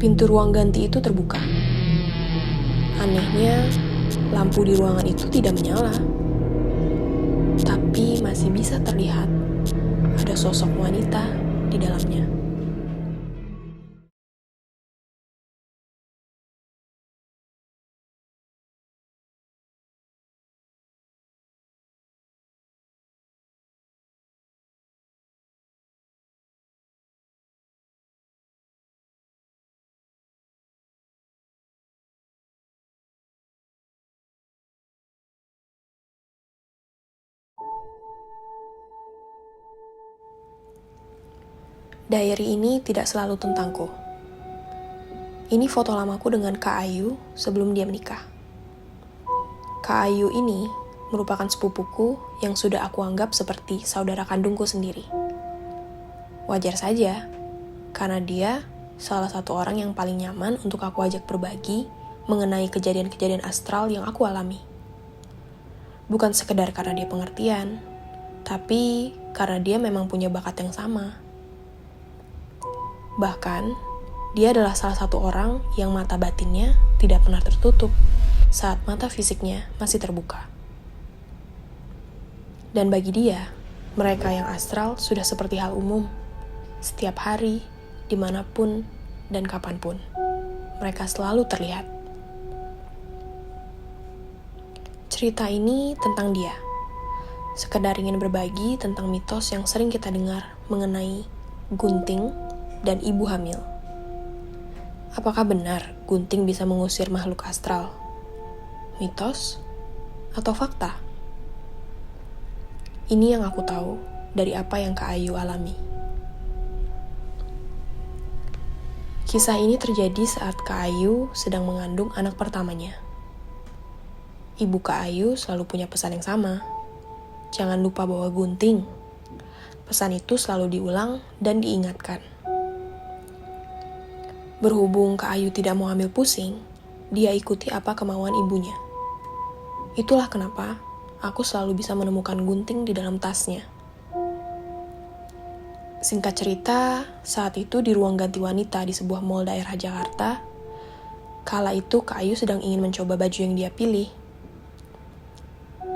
pintu ruang ganti itu terbuka. Anehnya, lampu di ruangan itu tidak menyala. Tapi masih bisa terlihat ada sosok wanita di dalamnya. Diary ini tidak selalu tentangku. Ini foto lamaku dengan Kak Ayu sebelum dia menikah. Kak Ayu ini merupakan sepupuku yang sudah aku anggap seperti saudara kandungku sendiri. Wajar saja, karena dia salah satu orang yang paling nyaman untuk aku ajak berbagi mengenai kejadian-kejadian astral yang aku alami. Bukan sekedar karena dia pengertian, tapi karena dia memang punya bakat yang sama. Bahkan, dia adalah salah satu orang yang mata batinnya tidak pernah tertutup saat mata fisiknya masih terbuka. Dan bagi dia, mereka yang astral sudah seperti hal umum. Setiap hari, dimanapun, dan kapanpun, mereka selalu terlihat. Cerita ini tentang dia. Sekedar ingin berbagi tentang mitos yang sering kita dengar mengenai gunting dan ibu hamil. Apakah benar gunting bisa mengusir makhluk astral? Mitos atau fakta? Ini yang aku tahu dari apa yang Kak Ayu alami. Kisah ini terjadi saat Kak Ayu sedang mengandung anak pertamanya. Ibu Kak Ayu selalu punya pesan yang sama. Jangan lupa bawa gunting. Pesan itu selalu diulang dan diingatkan. Berhubung Kak Ayu tidak mau ambil pusing, dia ikuti apa kemauan ibunya. Itulah kenapa aku selalu bisa menemukan gunting di dalam tasnya. Singkat cerita, saat itu di ruang ganti wanita di sebuah mall daerah Jakarta, kala itu Kak Ayu sedang ingin mencoba baju yang dia pilih.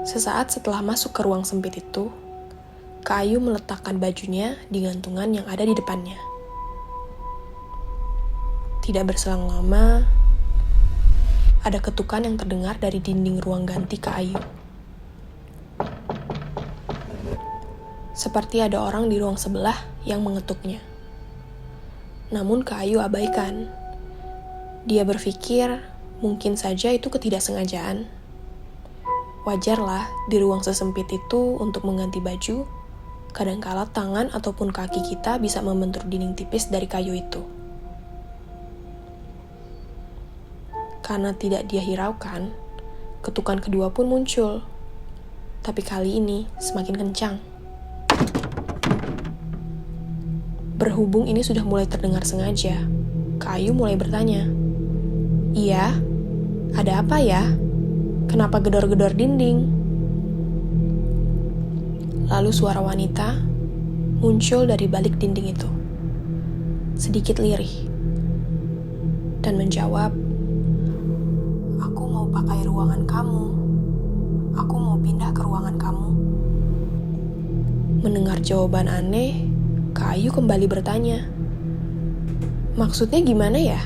Sesaat setelah masuk ke ruang sempit itu, Kak Ayu meletakkan bajunya di gantungan yang ada di depannya. Tidak berselang lama, ada ketukan yang terdengar dari dinding ruang ganti Kak Ayu. Seperti ada orang di ruang sebelah yang mengetuknya. Namun Kak Ayu abaikan. Dia berpikir mungkin saja itu ketidaksengajaan. Wajarlah di ruang sesempit itu untuk mengganti baju, kadangkala tangan ataupun kaki kita bisa membentur dinding tipis dari kayu itu. Karena tidak dia hiraukan, ketukan kedua pun muncul. Tapi kali ini semakin kencang. Berhubung ini sudah mulai terdengar sengaja, Kak Ayu mulai bertanya, "Iya, ada apa ya? Kenapa gedor-gedor dinding?" Lalu suara wanita muncul dari balik dinding itu, sedikit lirih, dan menjawab, "Aku mau pakai ruangan kamu. Aku mau pindah ke ruangan kamu." Mendengar jawaban aneh, Kak Ayu kembali bertanya, "Maksudnya gimana ya?"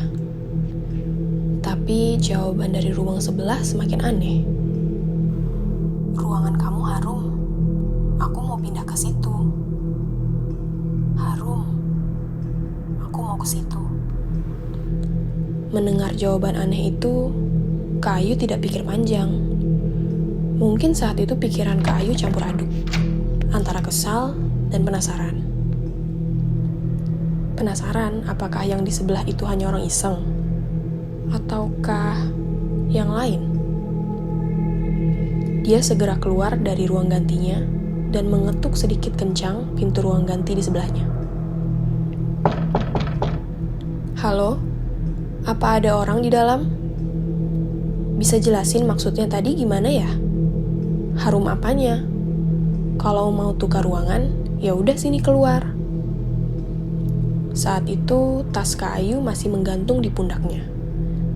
Tapi jawaban dari ruang sebelah semakin aneh. "Ruangan kamu harum. Aku mau pindah ke situ." "Harum. Aku mau ke situ." Mendengar jawaban aneh itu, Kak Ayu tidak pikir panjang. Mungkin saat itu pikiran Kak Ayu campur aduk, antara kesal dan penasaran. Penasaran apakah yang di sebelah itu hanya orang iseng, ataukah yang lain? Dia segera keluar dari ruang gantinya dan mengetuk sedikit kencang pintu ruang ganti di sebelahnya. "Halo, apa ada orang di dalam? Bisa jelasin maksudnya tadi gimana ya? Harum apanya? Kalau mau tukar ruangan, ya udah sini keluar." Saat itu, tas Kak Ayu masih menggantung di pundaknya,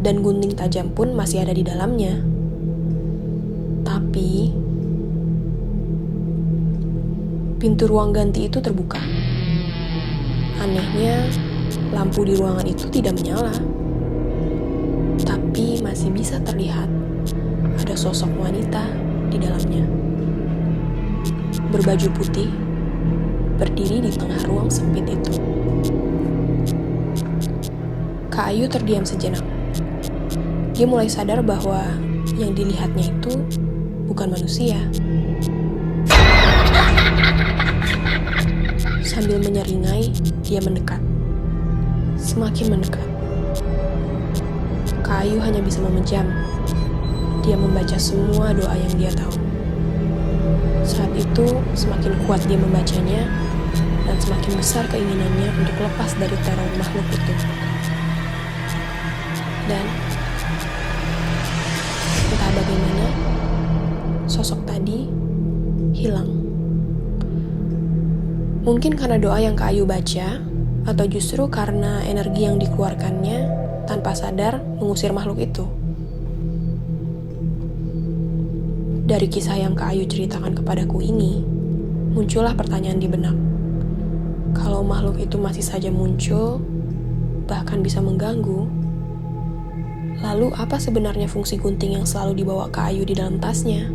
dan gunting tajam pun masih ada di dalamnya. Tapi, pintu ruang ganti itu terbuka. Anehnya, lampu di ruangan itu tidak menyala. Tapi masih bisa terlihat ada sosok wanita di dalamnya. Berbaju putih, berdiri di tengah ruang sempit itu. Kak Ayu terdiam sejenak. Dia mulai sadar bahwa yang dilihatnya itu bukan manusia. Sambil menyeringai, dia mendekat. Semakin mendekat. Kak Ayu hanya bisa memejam. Dia membaca semua doa yang dia tahu. Saat itu, semakin kuat dia membacanya, dan semakin besar keinginannya untuk lepas dari teror makhluk itu. Dan entah bagaimana, sosok tadi hilang. Mungkin karena doa yang Kak Ayu baca, atau justru karena energi yang dikeluarkannya tanpa sadar mengusir makhluk itu. Dari kisah yang Kak Ayu ceritakan kepadaku ini, muncullah pertanyaan di benak. Kalau makhluk itu masih saja muncul, bahkan bisa mengganggu, lalu apa sebenarnya fungsi gunting yang selalu dibawa Kak Ayu di dalam tasnya?